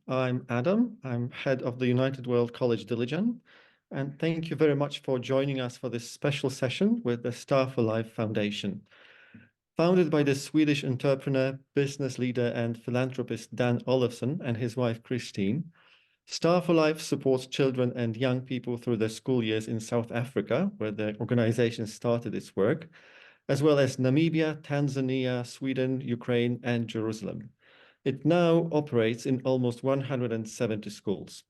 I'm Adam. I'm head of the United World College Dilijan. And thank you very much for joining us for this special session with the Star for Life Foundation. Founded by the Swedish entrepreneur, business leader, and philanthropist Dan Olofsson and his wife Christine, Star for Life supports children and young people through their school years in South Africa, where the organization started its work, as well as Namibia, Tanzania, Sweden, Ukraine, and Jerusalem. It now operates in almost 170 schools.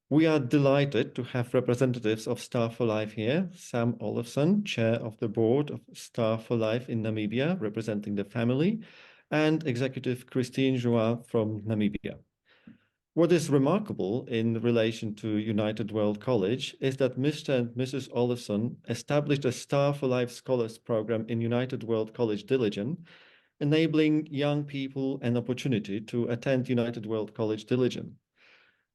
We are delighted to have representatives of Star for Life here. Sam Olofsson, Chair of the Board of Star for Life in Namibia, representing the family, and Executive Christine Joa from Namibia. What is remarkable in relation to United World College is that Mr. and Mrs. Olofsson established a Star for Life Scholars Program in United World College Dilijan, enabling young people an opportunity to attend United World College Dilijan.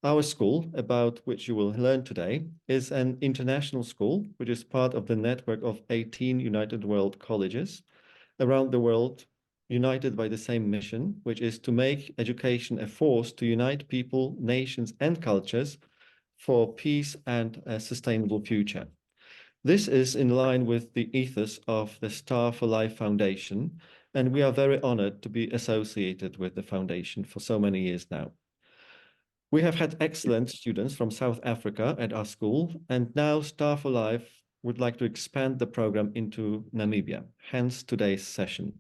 Our school, about which you will learn today, is an international school, which is part of the network of 18 United World Colleges around the world, united by the same mission, which is to make education a force to unite people, nations, and cultures for peace and a sustainable future. This is in line with the ethos of the Star for Life Foundation, and we are very honored to be associated with the foundation for so many years now. We have had excellent students from South Africa at our school, and now Star for Life would like to expand the program into Namibia, hence today's session.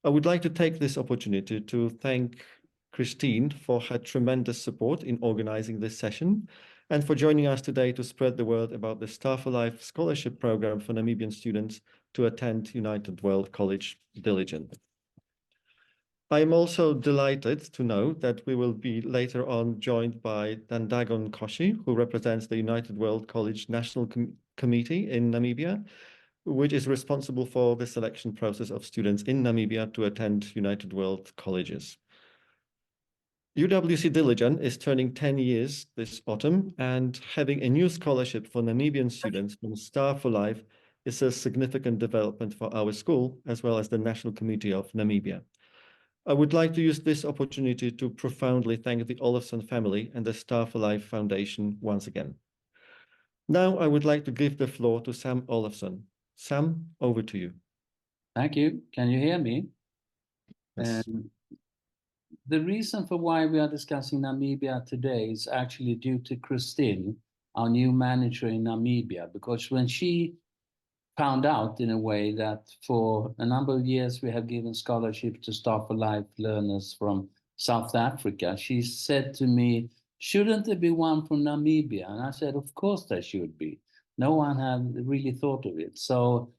I would like to take this opportunity to thank Christine for her tremendous support in organizing this session and for joining us today to spread the word about the Star for Life Scholarship Program for Namibian students to attend United World College Dilijan. I am also delighted to know that we will be later on joined by Dandagon Koshi, who represents the United World College National Committee in Namibia, which is responsible for the selection process of students in Namibia to attend United World Colleges. UWC Dilijan is turning 10 years this autumn, and having a new scholarship for Namibian students from Star for Life is a significant development for our school, as well as the National Committee of Namibia. I would like to use this opportunity to profoundly thank the Olofsson family and the Star for Life Foundation once again. Now I would like to give the floor to Sam Olofsson. Sam, over to you. Thank you. Can you hear me? Yes. The reason for why we are discussing Namibia today is actually due to Christine, our new manager in Namibia, because when she found out in a way that for a number of years we have given scholarship to Star for Life learners from South Africa, she said to me, shouldn't there be one from Namibia? And I said, of course there should be. No one had really thought of it. So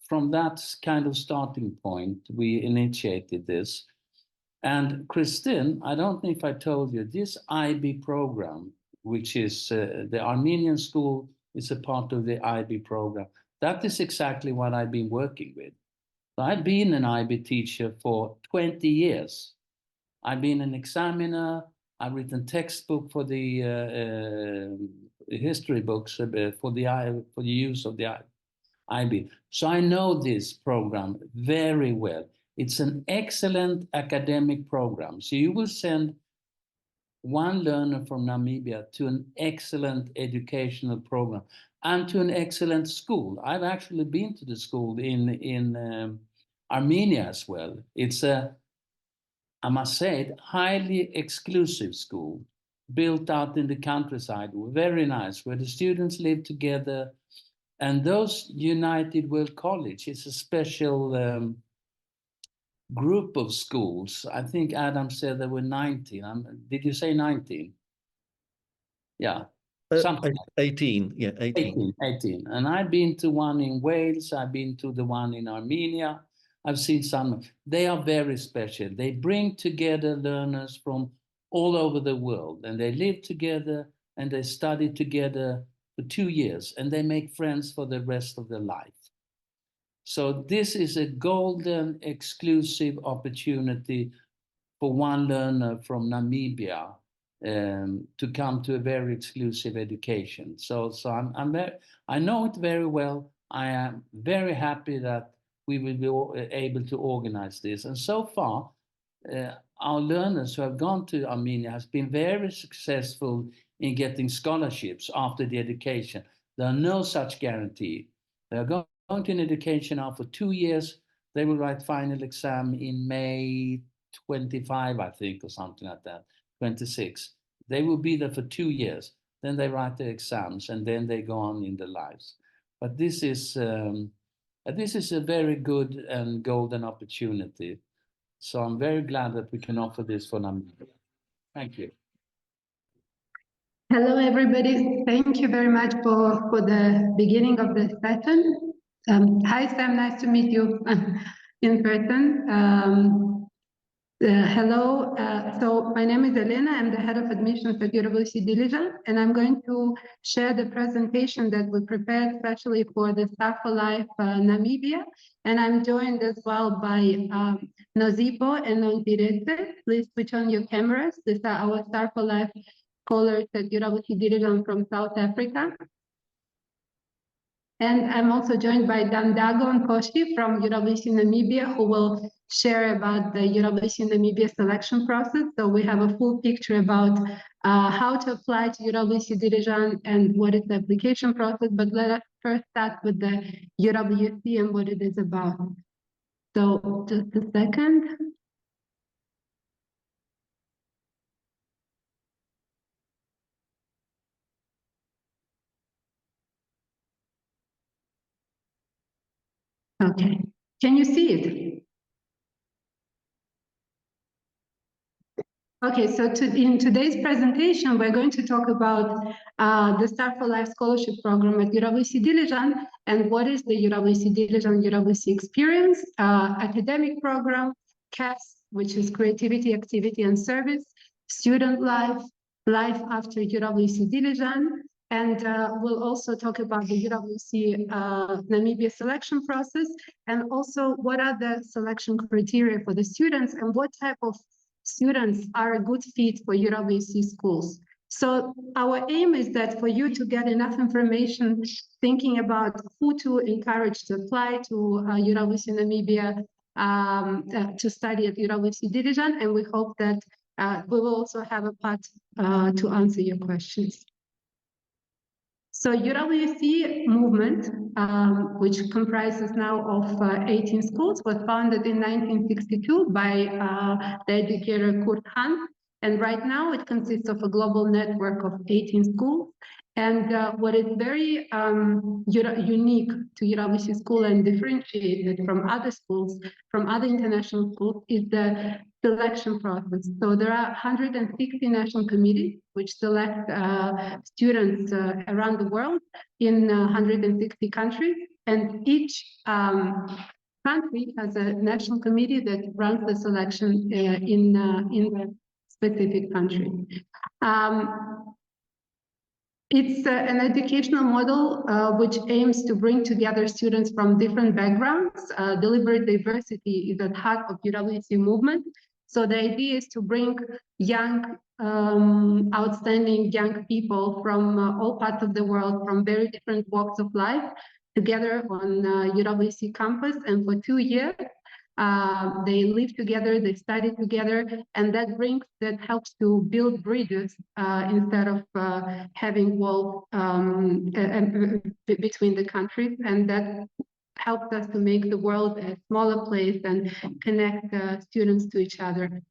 from that kind of starting point, we initiated this. And Christine, I don't know if I told you, this IB program, which is the Armenian school, is a part of the IB program. That is exactly what I've been working with. So I've been an IB teacher for 20 years. I've been an examiner. I've written textbook for the history books for the use of the IB. So I know this program very well. It's an excellent academic program. So you will send one learner from Namibia to an excellent educational program and to an excellent school. I've actually been to the school in Armenia as well. It's a, I must say it, highly exclusive school built out in the countryside, very nice, where the students live together. And those United World College is a special group of schools. I think Adam said there were 19. Did you say 19? Yeah, something like 18, yeah, 18. 18. And I've been to one in Wales. I've been to the one in Armenia. I've seen some. They are very special. They bring together learners from all over the world, and they live together and they study together for 2 years, and they make friends for the rest of their life. So this is a golden exclusive opportunity for one learner from Namibia to come to a very exclusive education. So I know it very well. I am very happy that we will be able to organize this. And so far, our learners who have gone to Armenia has been very successful in getting scholarships after the education. There are no such guarantee. They are going to an education now for 2 years. They will write final exam in May 25, I think, or something like that, 26. They will be there for 2 years. Then they write their exams, and then they go on in their lives. But this is a very good and golden opportunity. So I'm very glad that we can offer this for Namibia. Thank you. Hello, everybody. Thank you very much for the beginning of the session. Hi, Sam. Nice to meet you in person. Hello. So my name is Elena. I'm the head of admissions at UWC Dilijan, and I'm going to share the presentation that we prepared especially for the Star for Life Namibia. And I'm joined as well by Nozipo and Nontirete. Please switch on your cameras. These are our Star for Life scholars at UWC Dilijan from South Africa. And I'm also joined by Dandago and Koshi from UWC Namibia, who will share about the UWC Namibia selection process. So we have a full picture about how to apply to UWC Dilijan and what is the application process. But let us first start with the UWC and what it is about. So just a second. Okay, can you see it? Okay, so in today's presentation, we're going to talk about the Star for Life Scholarship Program at UWC Dilijan and what is the UWC Dilijan UWC Experience, academic program, CAS, which is Creativity, Activity and Service, Student Life, Life after UWC Dilijan, and we'll also talk about the UWC Namibia selection process and also what are the selection criteria for the students and what type of students are a good fit for UWC schools. So our aim is that for you to get enough information thinking about who to encourage to apply to UWC Namibia to study at UWC Dilijan, and we hope that we will also have a part to answer your questions. So UWC movement, which comprises now of 18 schools, was founded in 1962 by the educator Kurt Hahn. And right now it consists of a global network of 18 schools. And what is very unique to UWC school and differentiated from other schools, from other international schools, is the selection process. So there are 160 national committees which select students around the world in 160 countries, and each country has a national committee that runs the selection in the specific country. It's an educational model which aims to bring together students from different backgrounds. Deliberate diversity is at the heart of UWC movement. So the idea is to bring young, outstanding young people from all parts of the world, from very different walks of life, together on UWC campus. And for 2 years, they live together, they study together, and that helps to build bridges instead of having walls between the countries, and that helps us to make the world a smaller place and connect students to each other.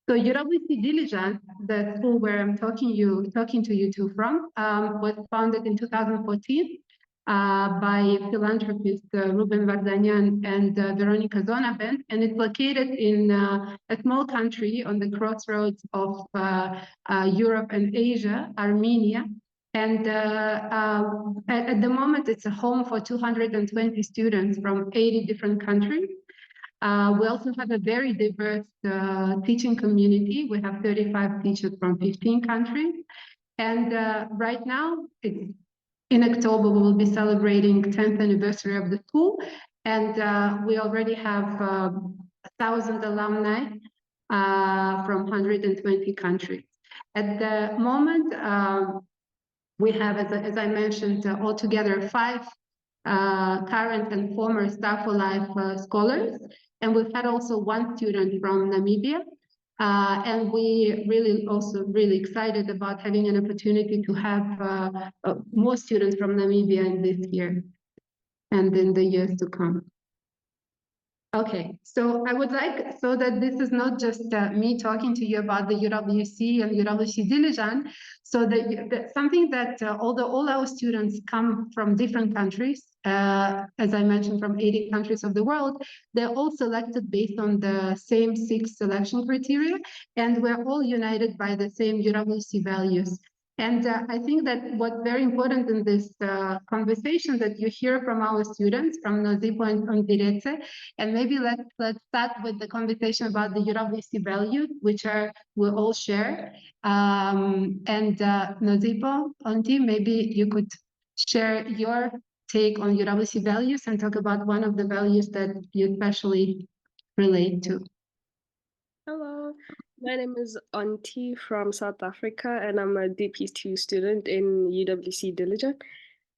So UWC Dilijan, the school where I'm talking to you from, was founded in 2014. By philanthropist Ruben Vardanyan and Veronica Zonabend, and it's located in a small country on the crossroads of Europe and Asia, Armenia. And at the moment, it's a home for 220 students from 80 different countries. We also have a very diverse teaching community. We have 35 teachers from 15 countries. And right now, in October, we will be celebrating 10th anniversary of the school, and we already have 1,000 alumni from 120 countries. At the moment, we have, as I mentioned, altogether 5 current and former Star for Life scholars, And we've had also one student from Namibia. And we really also really excited about having an opportunity to have more students from Namibia in this year and in the years to come. Okay, so I would like, so that this is not just me talking to you about the UWC and UWC Dilijan, so that something that although all our students come from different countries, as I mentioned, from 80 countries of the world, they're all selected based on the same 6 selection criteria, and we're all united by the same UWC values. And I think that what's very important in this conversation that you hear from our students, from Nozipo and from Diretse, and maybe let's start with the conversation about the UWC value, which we all share. And Nozipo, Onti, maybe you could share your take on UWC values and talk about one of the values that you especially relate to. Hello, my name is Onti from South Africa, and I'm a DP2 student in UWC Dilijan.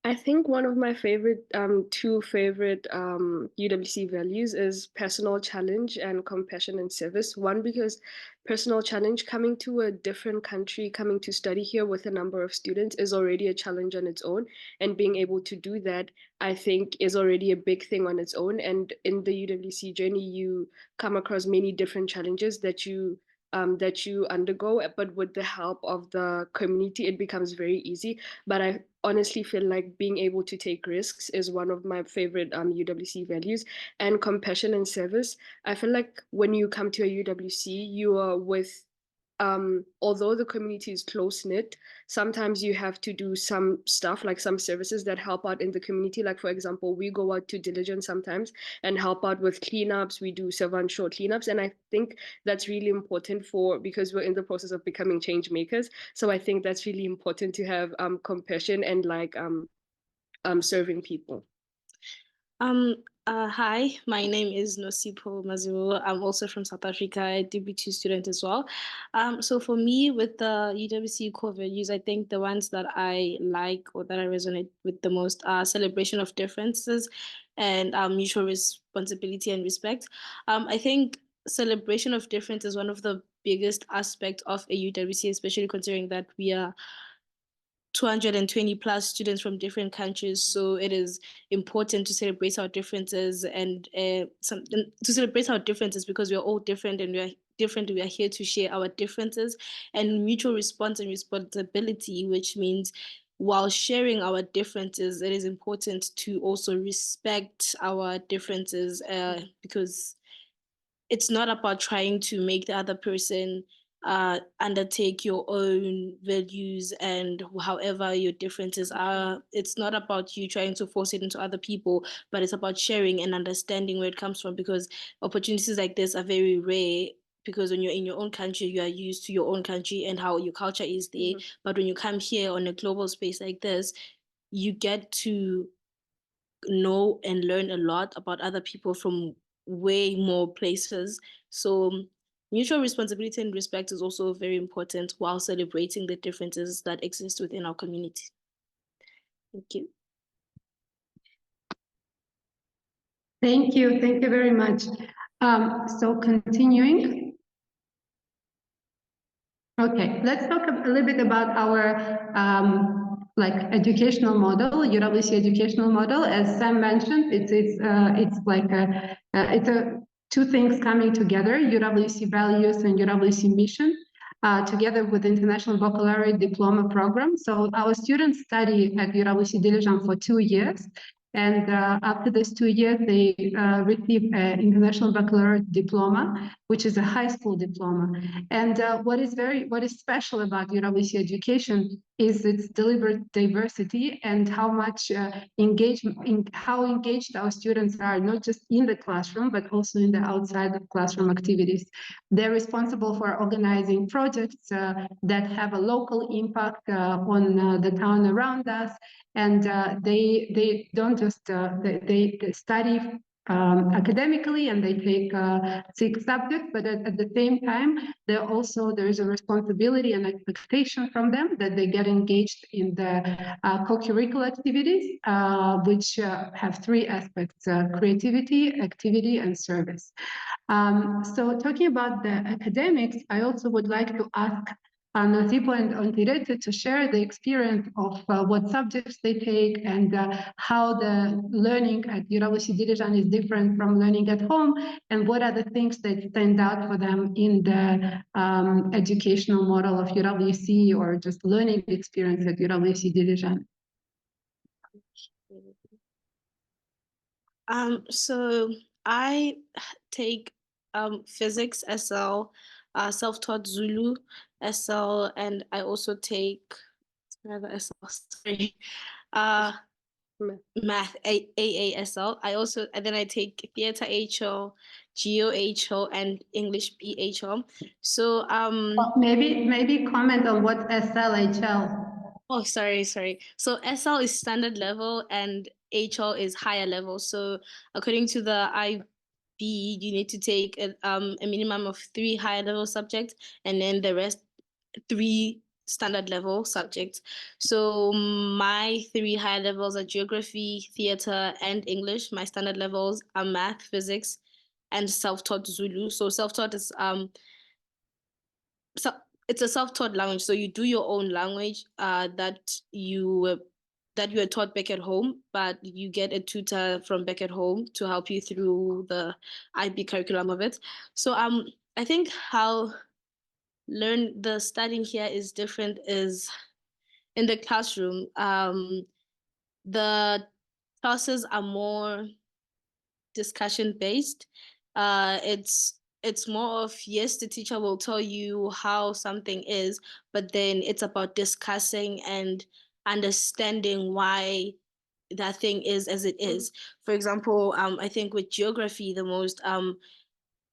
I think one of my favorite, 2 favorite UWC values is personal challenge and compassion and service. One, because personal challenge, coming to a different country, coming to study here with a number of students is already a challenge on its own. And being able to do that, I think, is already a big thing on its own. And in the UWC journey, you come across many different challenges that you undergo, but with the help of the community, it becomes very easy. But I honestly feel like being able to take risks is one of my favorite UWC values. And compassion and service, I feel like when you come to a UWC, you are with, although the community is close-knit, sometimes you have to do some stuff, like some services that help out in the community. Like, for example, we go out to Dilijan sometimes and help out with cleanups. We do Savan Shore cleanups. And I think that's really important because we're in the process of becoming change makers. So I think that's really important to have compassion and like serving people. Hi, my name is Nosipo Mazuru. I'm also from South Africa, a DB2 student as well. So for me, with the UWC core values, I think the ones that I like or that I resonate with the most are celebration of differences and mutual responsibility and respect. I think celebration of difference is one of the biggest aspects of a UWC, especially considering that we are 220 plus students from different countries, so it is important to celebrate our differences and to celebrate our differences because we are all different and we are different. We are here to share our differences and mutual response and responsibility, which means while sharing our differences, it is important to also respect our differences because it's not about trying to make the other person undertake your own values and however your differences are. It's not about you trying to force it into other people, but it's about sharing and understanding where it comes from, because opportunities like this are very rare, because when you're in your own country, you are used to your own country and how your culture is there. Mm-hmm. But when you come here on a global space like this, you get to know and learn a lot about other people from way more places. So mutual responsibility and respect is also very important while celebrating the differences that exist within our community. Thank you. Thank you. Thank you very much. So continuing. Okay, let's talk a little bit about our educational model, UWC educational model. As Sam mentioned, it's like two things coming together: UWC values and UWC mission, together with the International Baccalaureate Diploma Program. So our students study at UWC Dilijan for 2 years. And after these 2 years, they receive an International Baccalaureate Diploma, which is a high school diploma. And what is special about UWC education is its deliberate diversity and how much how engaged our students are, not just in the classroom, but also in the outside of classroom activities. They're responsible for organizing projects that have a local impact on the town around us. And they don't just they study academically, and they take 6 subjects, but at the same time, there is a responsibility and expectation from them that they get engaged in the co-curricular activities, which have 3 aspects: creativity, activity, and service. So talking about the academics, I also would like to ask Nosipo and Ontirete to share the experience of what subjects they take and how the learning at UWC Dilijan is different from learning at home, and what are the things that stand out for them in the educational model of UWC or just learning experience at UWC Dilijan. So I take physics SL, self-taught Zulu SL, and I also take another SL, sorry, math AASL. And then I take theater HO, Geo HO, and English PHO. So maybe comment on what SLHL. Oh, sorry. So SL is standard level and HL is higher level. So according to the IB, you need to take a minimum of 3 higher level subjects and then the rest 3 standard level subjects. So my 3 higher levels are geography, theater, and English. My standard levels are math, physics, and self-taught Zulu. So self-taught is it's a self-taught language, so you do your own language that you were taught back at home, but you get a tutor from back at home to help you through the IB curriculum of it. So I think how the studying here is different is in the classroom. The classes are more discussion based. It's more of, yes, the teacher will tell you how something is, but then it's about discussing and understanding why that thing is as it is. For example, I think with geography, the most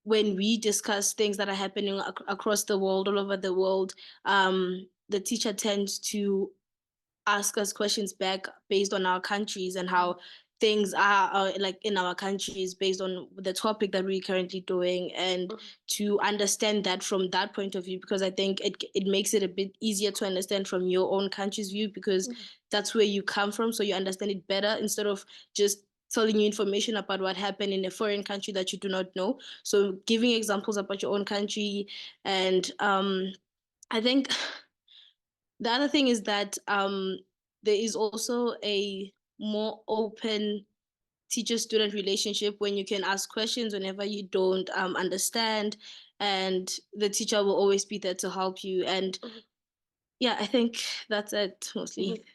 when we discuss things that are happening across the world, all over the world, the teacher tends to ask us questions back based on our countries and how things are like in our countries based on the topic that we're currently doing, and to understand that from that point of view, because I think it makes it a bit easier to understand from your own country's view, because that's where you come from, so you understand it better instead of just telling you information about what happened in a foreign country that you do not know. So giving examples about your own country. And I think the other thing is that there is also a more open teacher-student relationship when you can ask questions whenever you don't understand, and the teacher will always be there to help you. And yeah, I think that's it mostly.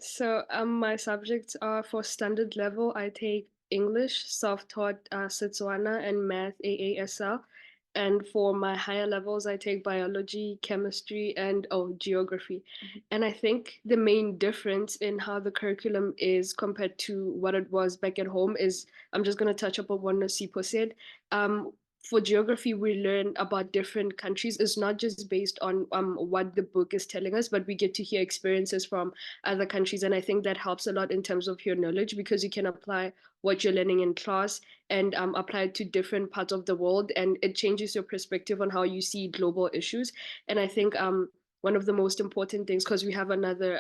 So my subjects are for standard level. I take English, self-taught Setswana, and math AASL. And for my higher levels, I take biology, chemistry, and geography. And I think the main difference in how the curriculum is compared to what it was back at home is, I'm just going to touch up on what Nosipo said. For geography, we learn about different countries. It's not just based on what the book is telling us, but we get to hear experiences from other countries. And I think that helps a lot in terms of your knowledge, because you can apply what you're learning in class and apply it to different parts of the world. And it changes your perspective on how you see global issues. And I think one of the most important things, because we have another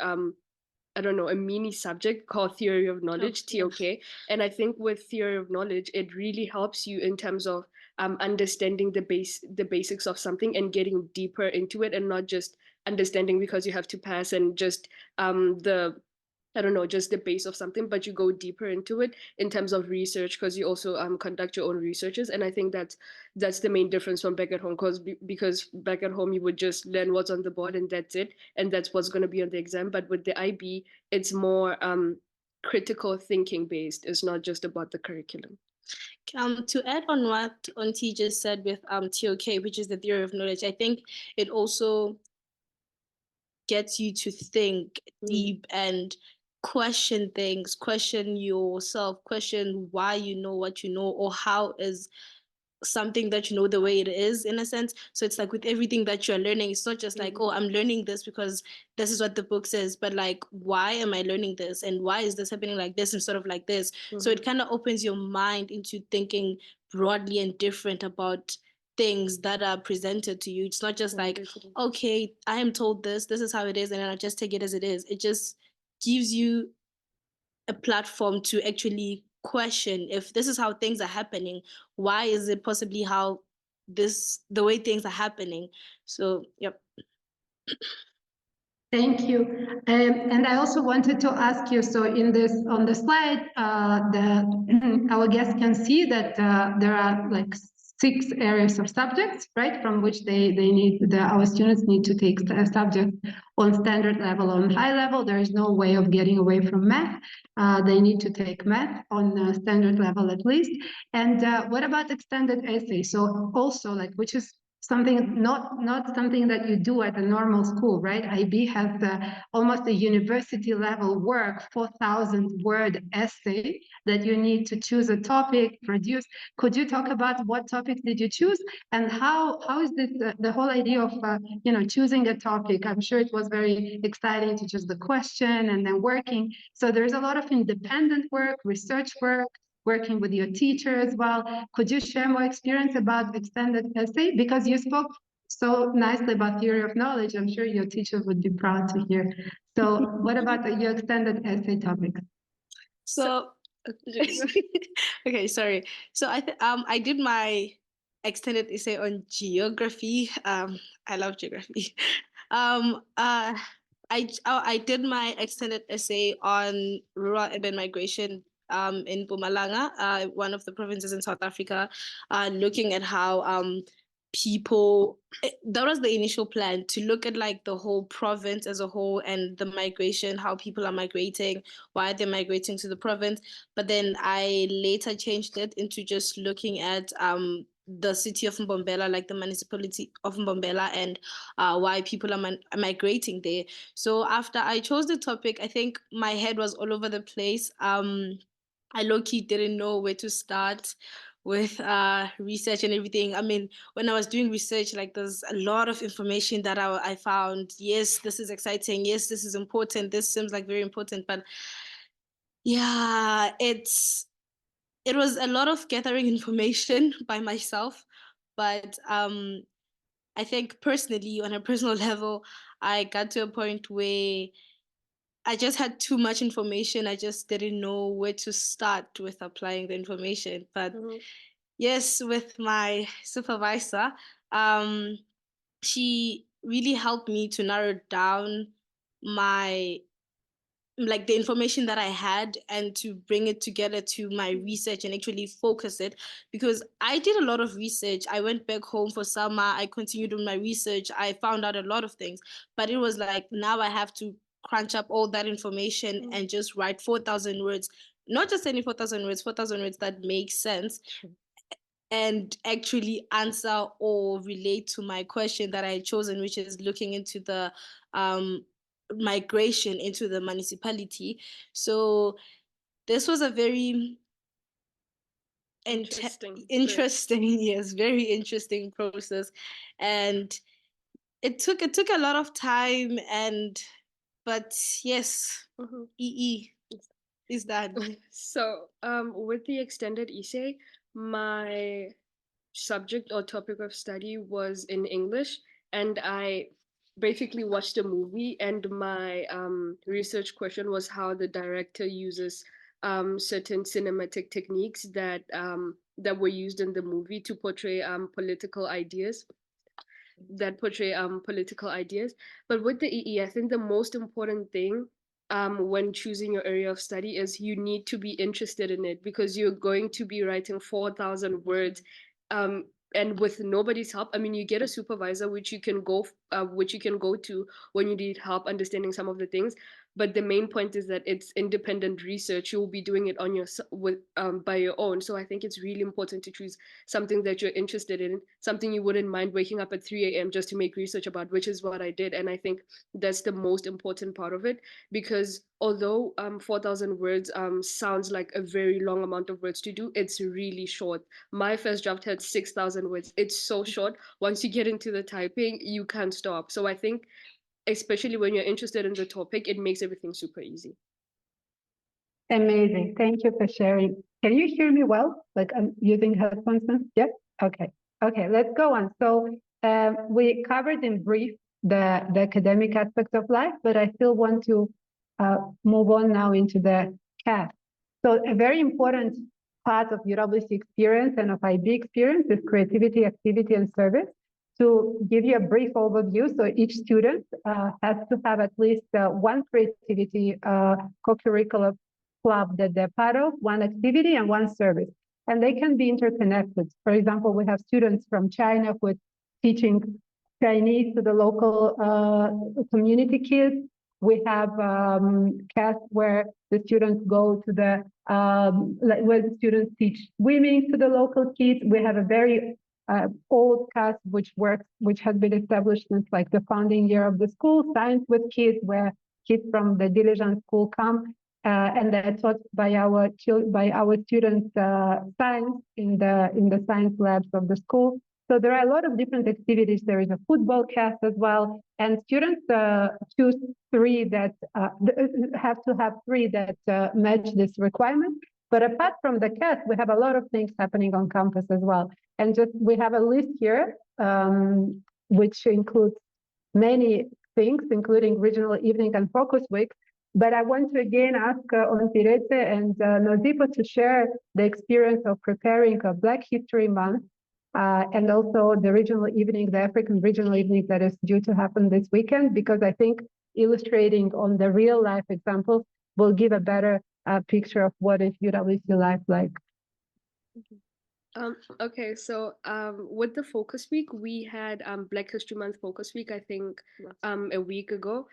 I don't know, a mini subject called Theory of Knowledge, TOK. And I think with Theory of Knowledge, it really helps you in terms of understanding the basics of something and getting deeper into it, and not just understanding because you have to pass and just just the base of something, but you go deeper into it in terms of research, because you also conduct your own researches. And I think that's the main difference from back at home, because back at home you would just learn what's on the board and that's it, and that's what's going to be on the exam. But with the IB, it's more critical thinking based. It's not just about the curriculum. To add on what Auntie just said with TOK, which is the theory of knowledge, I think it also gets you to think deep and question things, question yourself, question why you know what you know, or how is something that you know the way it is, in a sense. So it's like with everything that you're learning, it's not just like, oh, I'm learning this because this is what the book says, but like, why am I learning this, and why is this happening like this instead of like this? So it kind of opens your mind into thinking broadly and different about things that are presented to you. It's not just like, okay, I am told this is how it is, and then I just take it as it is. It just gives you a platform to actually question, if this is how things are happening, why is it possibly how the way things are happening? So yep. Thank you. And I also wanted to ask you, so on the slide, our guests can see that there are like 6 areas of subjects, right, from which our students need to take a subject on standard level, on high level. There is no way of getting away from math. They need to take math on standard level at least. And what about extended essay? So also, like, which is something not something that you do at a normal school, right? IB has almost a university level work, 4,000 word essay that you need to choose a topic, produce. Could you talk about what topics did you choose, and how is this the whole idea of choosing a topic? I'm sure it was very exciting to choose the question and then working. So there's a lot of independent work, research work, working with your teacher as well. Could you share more experience about extended essay? Because you spoke so nicely about theory of knowledge. I'm sure your teacher would be proud to hear. So what about your extended essay topic? So okay, sorry. So I did my extended essay on geography. I love geography. I did my extended essay on rural urban migration in Mpumalanga, one of the provinces in South Africa, looking at how people, that was the initial plan, to look at like the whole province as a whole and the migration, how people are migrating, why they're migrating to the province. But then I later changed it into just looking at the city of Mbombela, like the municipality of Mbombela, and why people are migrating there. So after I chose the topic, I think my head was all over the place. I low-key didn't know where to start with research and everything. I mean, when I was doing research, like there's a lot of information that I found. Yes, this is exciting. Yes, this is important. This seems like very important. But yeah, it was a lot of gathering information by myself. But I think personally, on a personal level, I got to a point where I just had too much information. I just didn't know where to start with applying the information. But yes, with my supervisor, she really helped me to narrow down the information that I had, and to bring it together to my research and actually focus it, because I did a lot of research. I went back home for summer. I continued on my research. I found out a lot of things, but it was like, now I have to crunch up all that information and just write 4,000 words, not just any 4,000 words, 4,000 words that make sense and actually answer or relate to my question that I had chosen, which is looking into the migration into the municipality. So this was a very interesting, yes, very interesting process, and it took a lot of time, but yes, EE is that. So with the extended essay, my subject or topic of study was in English, and I basically watched a movie, and my research question was how the director uses certain cinematic techniques that that were used in the movie to portray political ideas. But with the EE, I think the most important thing when choosing your area of study is you need to be interested in it, because you're going to be writing 4,000 words, and with nobody's help. I mean, you get a supervisor which you can go to when you need help understanding some of the things, but the main point is that it's independent research. You'll be doing it on your by your own. So I think it's really important to choose something that you're interested in, something you wouldn't mind waking up at 3 a.m. just to make research about, which is what I did. And I think that's the most important part of it, because although 4,000 words sounds like a very long amount of words to do, it's really short. My first draft had 6,000 words. It's so short. Once you get into the typing, you can't stop. So I think, especially when you're interested in the topic, it makes everything super easy. Amazing. Thank you for sharing. Can you hear me well? Like I'm using headphones now? Yeah? Okay. Okay, let's go on. So we covered in brief the academic aspect of life, but I still want to move on now into the CAF. So a very important part of UWC experience and of IB experience is creativity, activity, and service. To give you a brief overview, so each student has to have at least one creativity co-curricular club that they're part of, one activity and one service. And they can be interconnected. For example, we have students from China who are teaching Chinese to the local community kids. We have CAS where the students go to the, where the students teach swimming to the local kids. We have a very old CAS which has been established since like the founding year of the school, Science with Kids, where kids from the Dilijan school come and they're taught by our students science in the science labs of the school. So there are a lot of different activities. There is a football cast as well, and students choose three that have to have three that match this requirement. But apart from the cast, we have a lot of things happening on campus as well. And just we have a list here, which includes many things, including regional evening and focus weeks. But I want to again ask Ontirete and Nozipo to share the experience of preparing a Black History Month and also the regional evening, the African regional evening that is due to happen this weekend, because I think illustrating on the real life examples will give a better picture of what is UWC life like. Okay, so with the focus week, we had Black History Month focus week, I think a week ago.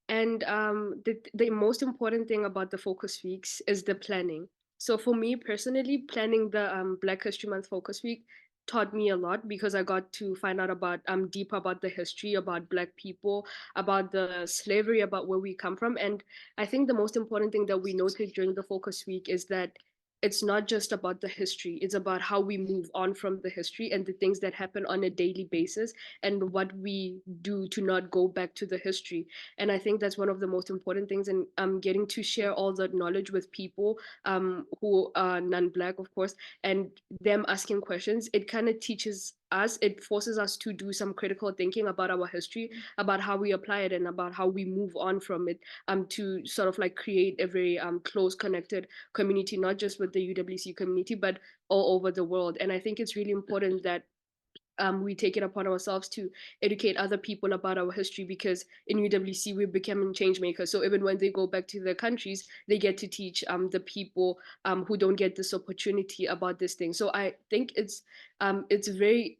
And the most important thing about the focus weeks is the planning. So for me personally, planning the Black History Month focus week taught me a lot, because I got to find out about deeper about the history, about Black people, about the slavery, about where we come from. And I think the most important thing that we noted during the focus week is that it's not just about the history, it's about how we move on from the history and the things that happen on a daily basis and what we do to not go back to the history. And I think that's one of the most important things. And getting to share all that knowledge with people who are non-Black, of course, and them asking questions, it kind of teaches us, it forces us to do some critical thinking about our history, about how we apply it, and about how we move on from it, to sort of like create a very close connected community, not just with the UWC community, but all over the world. And I think it's really important that we take it upon ourselves to educate other people about our history, because in UWC we're becoming change makers. So even when they go back to their countries, they get to teach the people who don't get this opportunity about this thing. So I think it's very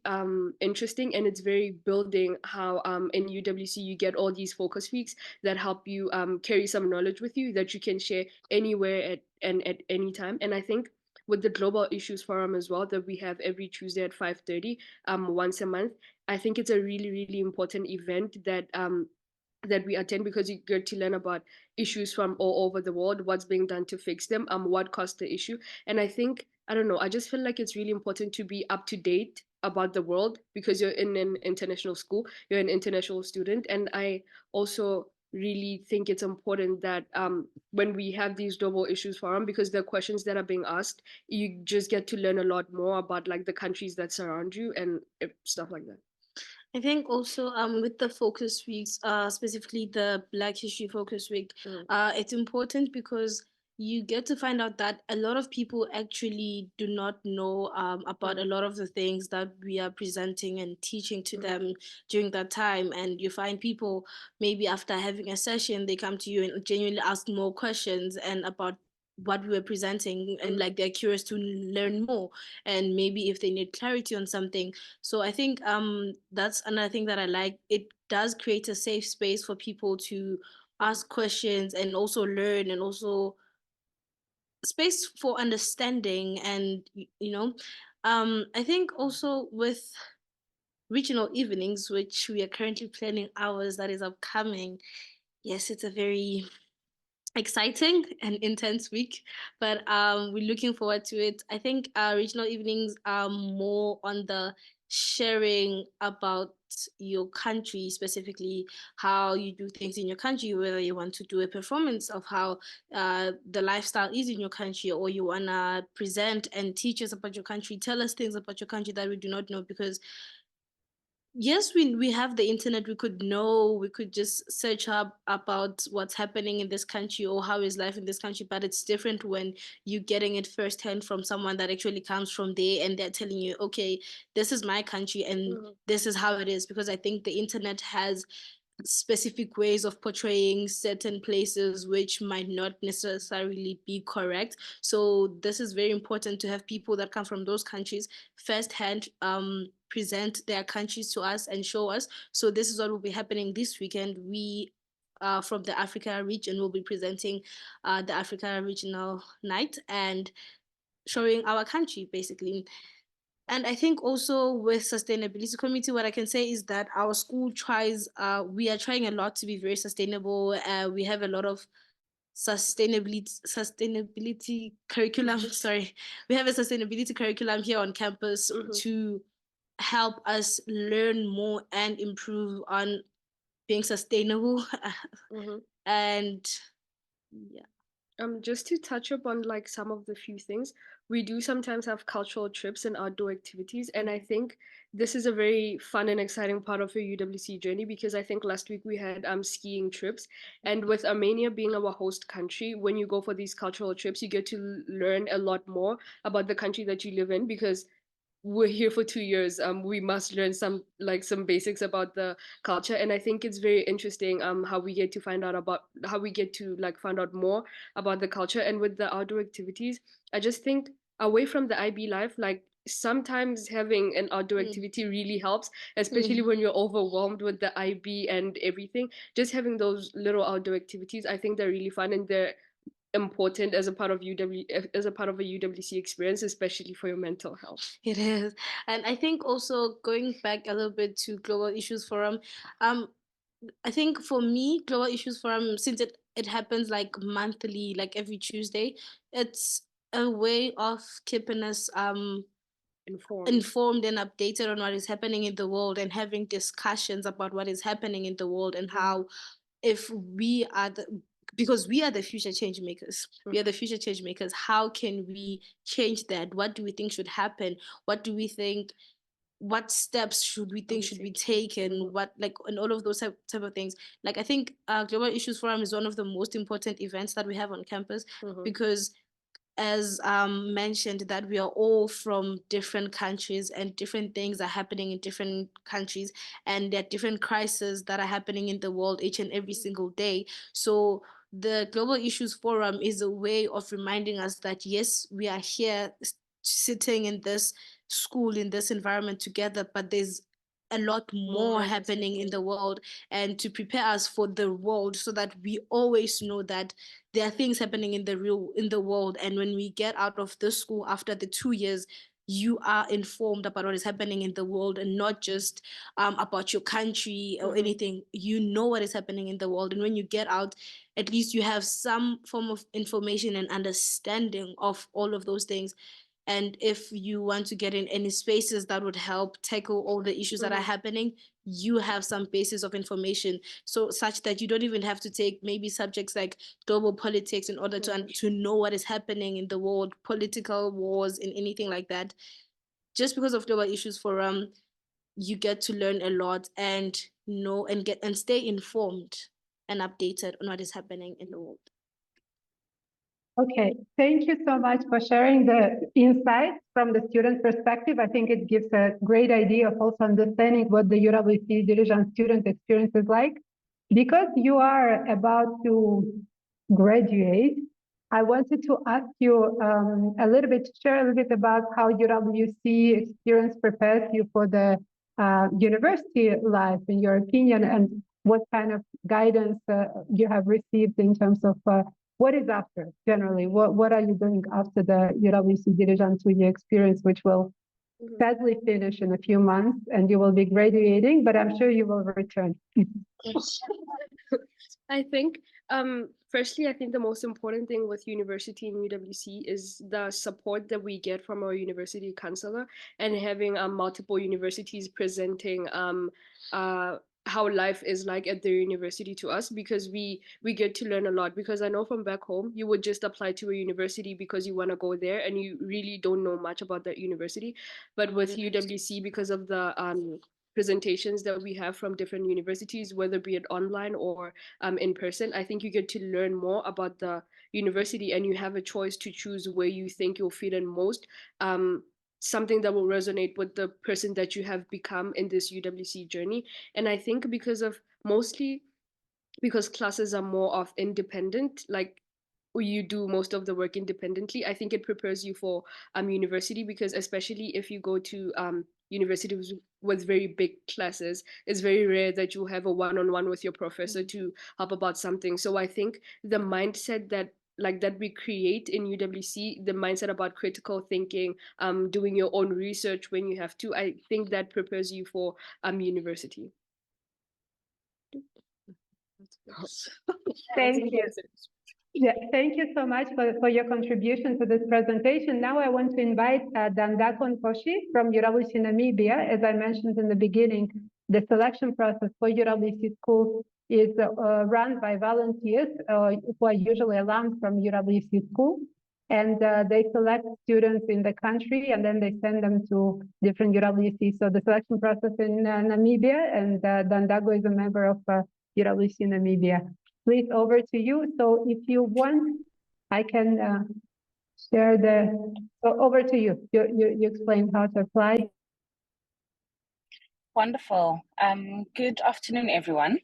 interesting, and it's very building how in UWC you get all these focus weeks that help you carry some knowledge with you that you can share anywhere at any time. And I think with the Global Issues Forum as well, that we have every Tuesday at 5:30, once a month, I think it's a really, really important event that that we attend, because you get to learn about issues from all over the world, what's being done to fix them, what caused the issue. And I think, I don't know, I just feel like it's really important to be up to date about the world, because you're in an international school, you're an international student. And I also really think it's important that when we have these Global Issues Forum, because the questions that are being asked, you just get to learn a lot more about like the countries that surround you and stuff like that. I think also with the focus weeks, specifically the Black History Focus Week, it's important because you get to find out that a lot of people actually do not know about a lot of the things that we are presenting and teaching to them during that time. And you find people, maybe after having a session, they come to you and genuinely ask more questions and about what we were presenting, and like they're curious to learn more, and maybe if they need clarity on something. So I think that's another thing that I like. It does create a safe space for people to ask questions and also learn, and also space for understanding. And I think also with regional evenings, which we are currently planning ours, that is upcoming. Yes, it's a very exciting and intense week, but we're looking forward to it. I think regional evenings are more on the sharing about your country, specifically how you do things in your country, whether you want to do a performance of how the lifestyle is in your country, or you want to present and teach us about your country, tell us things about your country that we do not know. Because yes, we have the internet, we could just search up about what's happening in this country or how is life in this country, but it's different when you're getting it firsthand from someone that actually comes from there, and they're telling you, okay, this is my country and this is how it is. Because I think the internet has specific ways of portraying certain places which might not necessarily be correct. So this is very important to have people that come from those countries firsthand present their countries to us and show us. So this is what will be happening this weekend. We from the Africa region will be presenting the Africa Regional Night and showing our country basically. And I think also with sustainability committee, what I can say is that our school we are trying a lot to be very sustainable. We have a lot of sustainability curriculum. Sorry, we have a sustainability curriculum here on campus to help us learn more and improve on being sustainable. And yeah. Just to touch upon like some of the few things, we do sometimes have cultural trips and outdoor activities, and I think this is a very fun and exciting part of your UWC journey, because I think last week we had skiing trips, and with Armenia being our host country, when you go for these cultural trips, you get to learn a lot more about the country that you live in, because we're here for 2 years. We must learn some basics about the culture, and I think it's very interesting how we get to find out more about the culture. And with the outdoor activities, I just think away from the IB life, like sometimes having an outdoor activity really helps, especially when you're overwhelmed with the IB and everything. Just having those little outdoor activities, I think they're really fun, and they're important as a part of a UWC experience, especially for your mental health. It is. And I think also going back a little bit to Global Issues Forum, I think for me, Global Issues Forum, since it happens like monthly, like every Tuesday, it's a way of keeping us informed and updated on what is happening in the world, and having discussions about what is happening in the world, and how if we are because we are the future change makers. We are the future change makers. How can we change that? What do we think should happen? What do we think? What steps should we think should be taken? What, like, and all of those type of things. Like, I think Global Issues Forum is one of the most important events that we have on campus, because as mentioned, that we are all from different countries, and different things are happening in different countries, and there are different crises that are happening in the world each and every single day. So the Global Issues Forum is a way of reminding us that yes, we are here sitting in this school, in this environment together, but there's a lot more happening in the world, and to prepare us for the world, so that we always know that there are things happening in the world. And when we get out of the school after the 2 years, you are informed about what is happening in the world, and not just about your country or anything. You know what is happening in the world, and when you get out, at least you have some form of information and understanding of all of those things. And if you want to get in any spaces that would help tackle all the issues that are happening, you have some basis of information, so such that you don't even have to take maybe subjects like global politics in order to know what is happening in the world, political wars and anything like that. Just because of Global Issues Forum, you get to learn a lot and know and stay informed and updated on what is happening in the world. Okay, thank you so much for sharing the insights from the student perspective. I think it gives a great idea of also understanding what the UWC Dilijan student experience is like. Because you are about to graduate, I wanted to ask you share a little bit about how UWC experience prepares you for the university life, in your opinion, and what kind of guidance you have received in terms of what is after generally? What are you doing after the UWC Dilijan 2-year experience, which will sadly finish in a few months, and you will be graduating, but I'm sure you will return. I think, firstly, I think the most important thing with university in UWC is the support that we get from our university counselor, and having multiple universities presenting how life is like at their university to us, because we get to learn a lot. Because I know from back home, you would just apply to a university because you want to go there and you really don't know much about that university. But with UWC, because of the presentations that we have from different universities, whether be it online or in person, I think you get to learn more about the university, and you have a choice to choose where you think you'll fit in most, something that will resonate with the person that you have become in this UWC journey. And I think mostly because classes are more of independent, like you do most of the work independently, I think it prepares you for university, because especially if you go to universities with very big classes, it's very rare that you have a one-on-one with your professor to help about something. So I think the mindset that we create in UWC, the mindset about critical thinking, doing your own research when you have to, I think that prepares you for university. Thank you. Yeah, thank you so much for your contribution to this presentation. Now I want to invite Dandako Nkoshi from UWC Namibia. As I mentioned in the beginning, the selection process for UWC school is run by volunteers who are usually alums from UWC school. And they select students in the country, and then they send them to different UWC. So the selection process in Namibia, and Dandako is a member of UWC Namibia. Please, over to you. So if you want, I can share over to you. You explain how to apply. Wonderful. Good afternoon, everyone.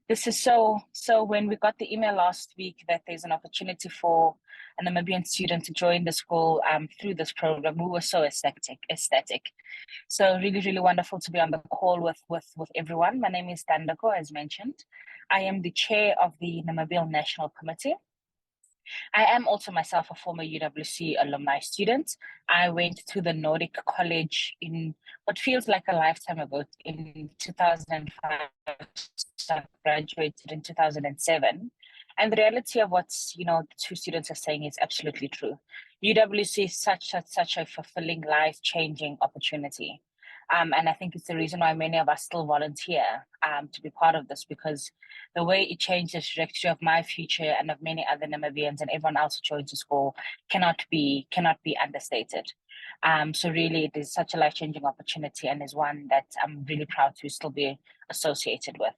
This is so when we got the email last week that there's an opportunity for a Namibian student to join the school through this program, we were so ecstatic. So really, really wonderful to be on the call with everyone. My name is Dandako, as mentioned. I am the chair of the Namibian National Committee. I am also myself a former UWC alumni student. I went to the Nordic College in what feels like a lifetime ago in 2005, graduated in 2007. And the reality of what the two students are saying is absolutely true. UWC is such a fulfilling, life-changing opportunity. And I think it's the reason why many of us still volunteer to be part of this, because the way it changed the trajectory of my future and of many other Namibians and everyone else who joins the school cannot be understated. So really, it is such a life-changing opportunity, and is one that I'm really proud to still be associated with.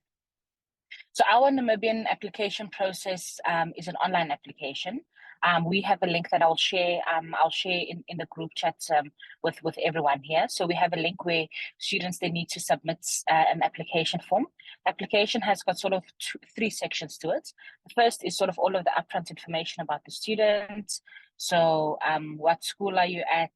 So our Namibian application process is an online application. We have a link that I'll share in the group chat with everyone here. So we have a link where students, they need to submit an application form. The application has got sort of three sections to it. The first is sort of all of the upfront information about the student. So what school are you at?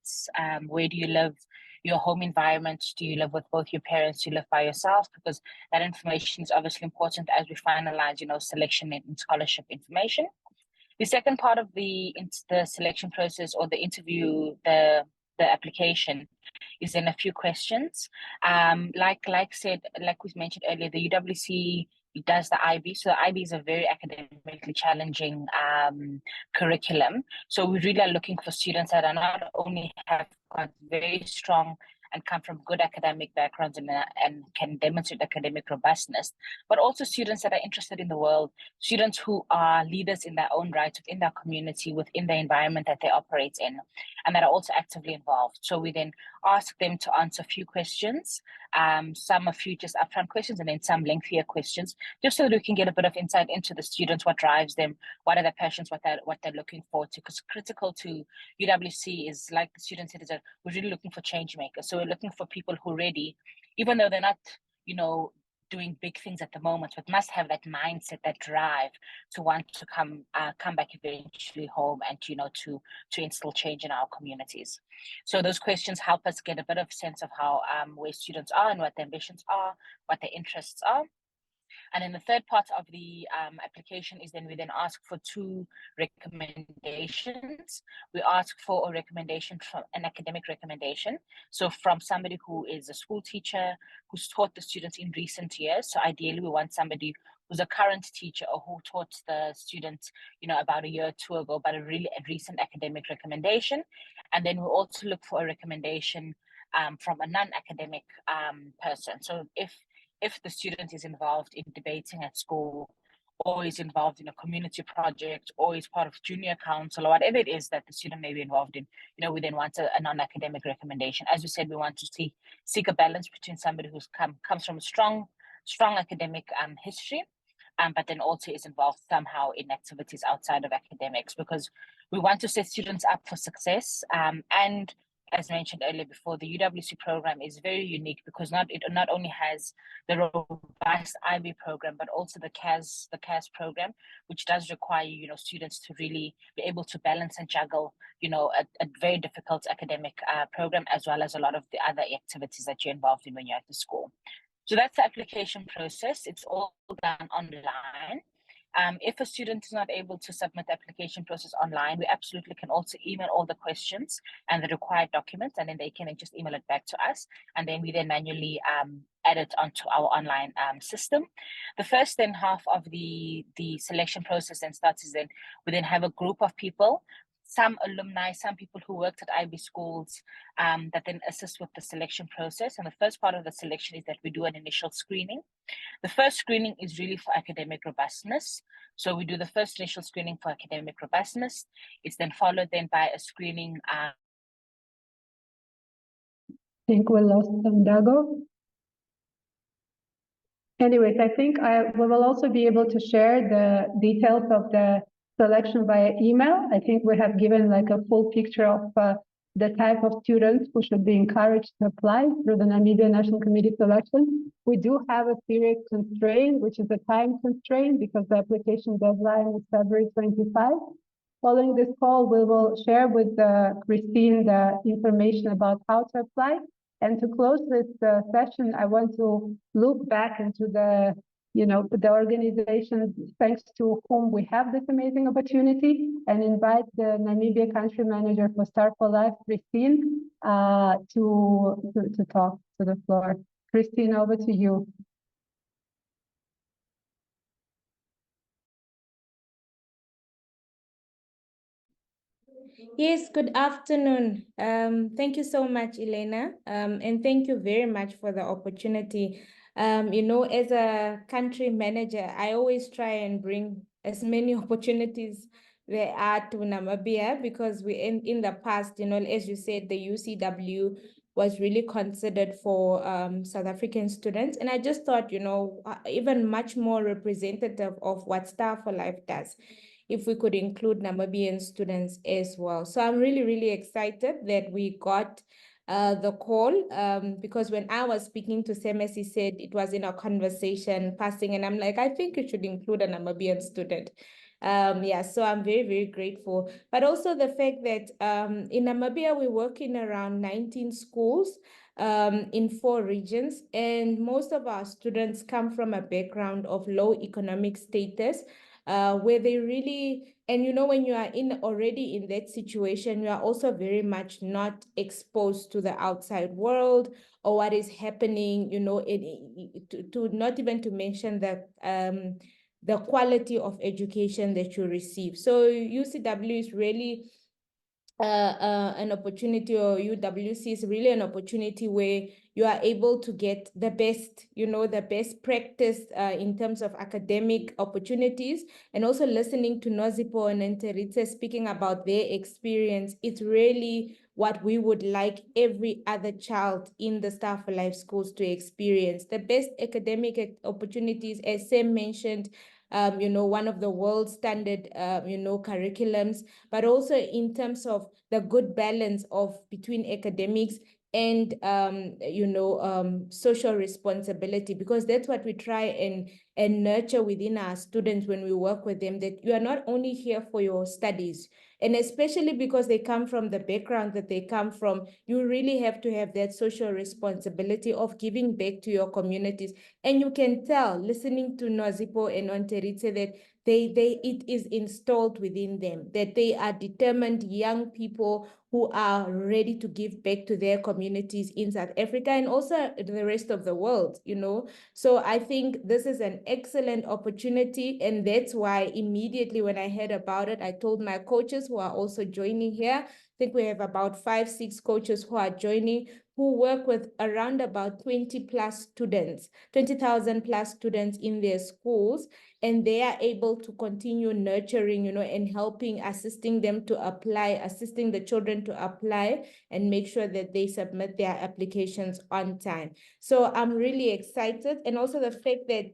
Where do you live? Your home environment. Do you live with both your parents? Do you live by yourself? Because that information is obviously important as we finalize, selection and scholarship information. The second part of the selection process, or the interview, the application, is in a few questions. Like we mentioned earlier, the UWC does the IB. So the IB is a very academically challenging curriculum. So we really are looking for students that are not only have got very strong and come from good academic backgrounds and can demonstrate academic robustness, but also students that are interested in the world, students who are leaders in their own right, within their community, within the environment that they operate in, and that are also actively involved. So we then ask them to answer a few questions, some a few just upfront questions, and then some lengthier questions, just so that we can get a bit of insight into the students, what drives them, what are their passions, what they're looking forward to. Because critical to UWC is, like the students said, is that we're really looking for change makers. So we're looking for people who really, even though they're not, doing big things at the moment, but must have that mindset, that drive to want to come back eventually home and to instill change in our communities. So those questions help us get a bit of sense of how where students are and what their ambitions are, what their interests are. And then the third part of the application is then we then ask for 2 recommendations. We ask for a recommendation from an academic recommendation. So from somebody who is a school teacher, who's taught the students in recent years. So ideally we want somebody who's a current teacher or who taught the students, about a year or 2 ago, but a recent academic recommendation. And then we also look for a recommendation from a non-academic person. So if the student is involved in debating at school, or is involved in a community project, or is part of junior council, or whatever it is that the student may be involved in, we then want a non-academic recommendation. As we said, we want to seek a balance between somebody who's comes from a strong academic history, but then also is involved somehow in activities outside of academics, because we want to set students up for success. And as mentioned earlier before, the UWC program is very unique because it not only has the robust IB program, but also the CAS program, which does require, students to really be able to balance and juggle, a very difficult academic program, as well as a lot of the other activities that you're involved in when you're at the school. So that's the application process. It's all done online. If a student is not able to submit the application process online, we absolutely can also email all the questions and the required documents, and then they can just email it back to us, and then we then manually add it onto our online system. The first then half of the selection process then starts is then we then have a group of people, some alumni, some people who worked at IB schools that then assist with the selection process. And the first part of the selection is that we do an initial screening. The first screening is really for academic robustness. So we do the first initial screening for academic robustness. It's then followed then by a screening. I think we lost Dago. Anyways, I think we will also be able to share the details of the selection via email. I think we have given like a full picture of the type of students who should be encouraged to apply through the Namibia National Committee selection. We do have a period constraint, which is a time constraint, because the application deadline is February 25. Following this call, we will share with Christine the information about how to apply. And to close this session, I want to look back into the organization thanks to whom we have this amazing opportunity, and invite the Namibia country manager for Star for Life, Christine, to talk to the floor. Christine, over to you. Yes, good afternoon. Thank you so much, Elena, and thank you very much for the opportunity. As a country manager, I always try and bring as many opportunities there are to Namibia, because we in the past, as you said, the UCW was really considered for South African students. And I just thought, even much more representative of what Star for Life does, if we could include Namibian students as well. So I'm really, really excited that we got the call, because when I was speaking to Semes, he said it was in a conversation passing, and I'm like, I think it should include a Namibian student. So I'm very, very grateful. But also the fact that in Namibia, we work in around 19 schools in 4 regions, and most of our students come from a background of low economic status, where they really, and when you are already in that situation, you are also very much not exposed to the outside world or what is happening, to not even to mention the quality of education that you receive. So UCW is really an opportunity, or UWC is really an opportunity where you are able to get the best, the best practice in terms of academic opportunities, and also listening to Nozipo and Nteritse speaking about their experience. It's really what we would like every other child in the Star for Life schools to experience. The best academic opportunities, as Sam mentioned, one of the world standard, curriculums, but also in terms of the good balance of between academics and, social responsibility, because that's what we try and nurture within our students when we work with them, that you are not only here for your studies, And especially because they come from the background that they come from, you really have to have that social responsibility of giving back to your communities. And you can tell, listening to Nozipho and Onteritze, that it is installed within them, that they are determined young people who are ready to give back to their communities in South Africa and also the rest of the world, you know. So I think this is an excellent opportunity, and that's why immediately when I heard about it, I told my coaches who are also joining here. I think we have about 5-6 coaches who are joining, who work with around about 20 plus students, 20,000 plus students in their schools, and they are able to continue nurturing, you know, and helping, assisting them to apply, assisting the children to apply and make sure that they submit their applications on time. So I'm really excited. And also the fact that,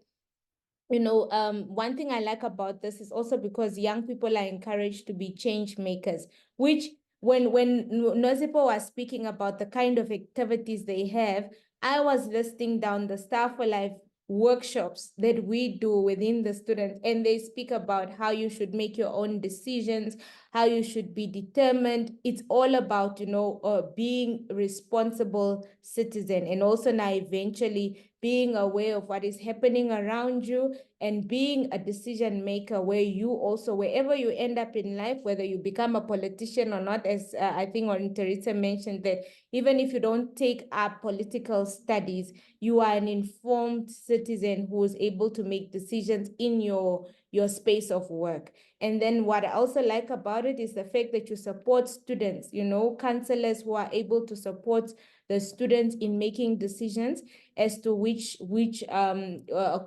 you know, one thing I like about this is also because young people are encouraged to be change makers, which when Nozipho was speaking about the kind of activities they have, I was listing down the Star for Life workshops that we do within the students, and they speak about how you should make your own decisions, how you should be determined. It's all about, you know, being responsible citizen, and also now eventually being aware of what is happening around you and being a decision maker, where you also, wherever you end up in life, whether you become a politician or not, as I think Teresa mentioned, that even if you don't take up political studies, you are an informed citizen who is able to make decisions in your space of work. And then what I also like about it is the fact that you support students, you know, counselors who are able to support the students in making decisions as to which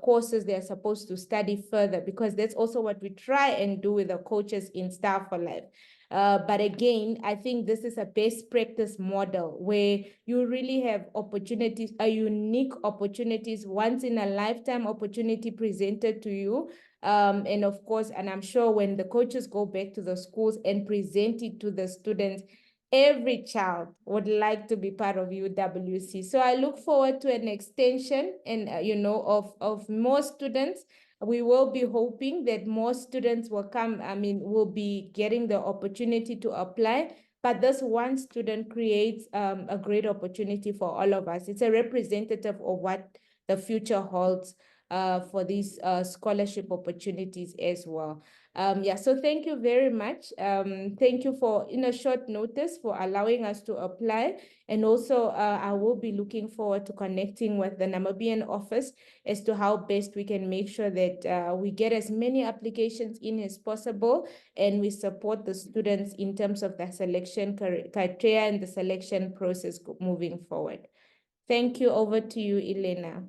courses they're supposed to study further, because that's also what we try and do with the coaches in Star for Life. But again, I think this is a best practice model where you really have opportunities, a unique opportunities, once in a lifetime opportunity presented to you. And of course, and I'm sure when the coaches go back to the schools and present it to the students, every child would like to be part of UWC. So I look forward to an extension and, you know, of more students. We will be hoping that more students will come, will be getting the opportunity to apply. But this one student creates a great opportunity for all of us. It's a representative of what the future holds for these scholarship opportunities as well. So thank you very much. Thank you for, in a short notice, for allowing us to apply. And also, I will be looking forward to connecting with the Namibian office as to how best we can make sure that we get as many applications in as possible, and we support the students in terms of the selection criteria and the selection process moving forward. Thank you. Over to you, Elena.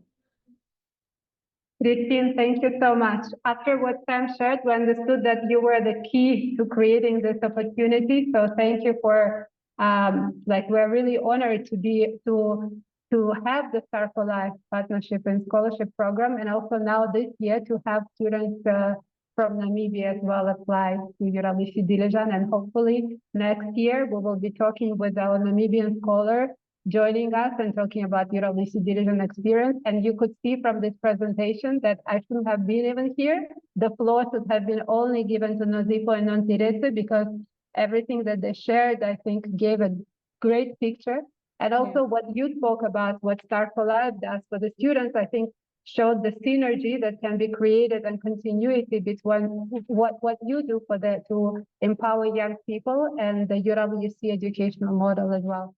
Christine, thank you so much. After what Sam shared, we understood that you were the key to creating this opportunity. So thank you for, we're really honored to have the Star for Life Partnership and Scholarship Program, and also now this year to have students from Namibia as well apply to UWC Dilijan, and hopefully next year we will be talking with our Namibian scholar joining us and talking about UWC Dilijan experience. And you could see from this presentation that I shouldn't have been even here. The floor should have been only given to Nozipho and Nontirese, because everything that they shared, I think, gave a great picture. And also what you spoke about, what Star for Life does for the students, I think showed the synergy that can be created and continuity between what you do for to empower young people and the UWC educational model as well.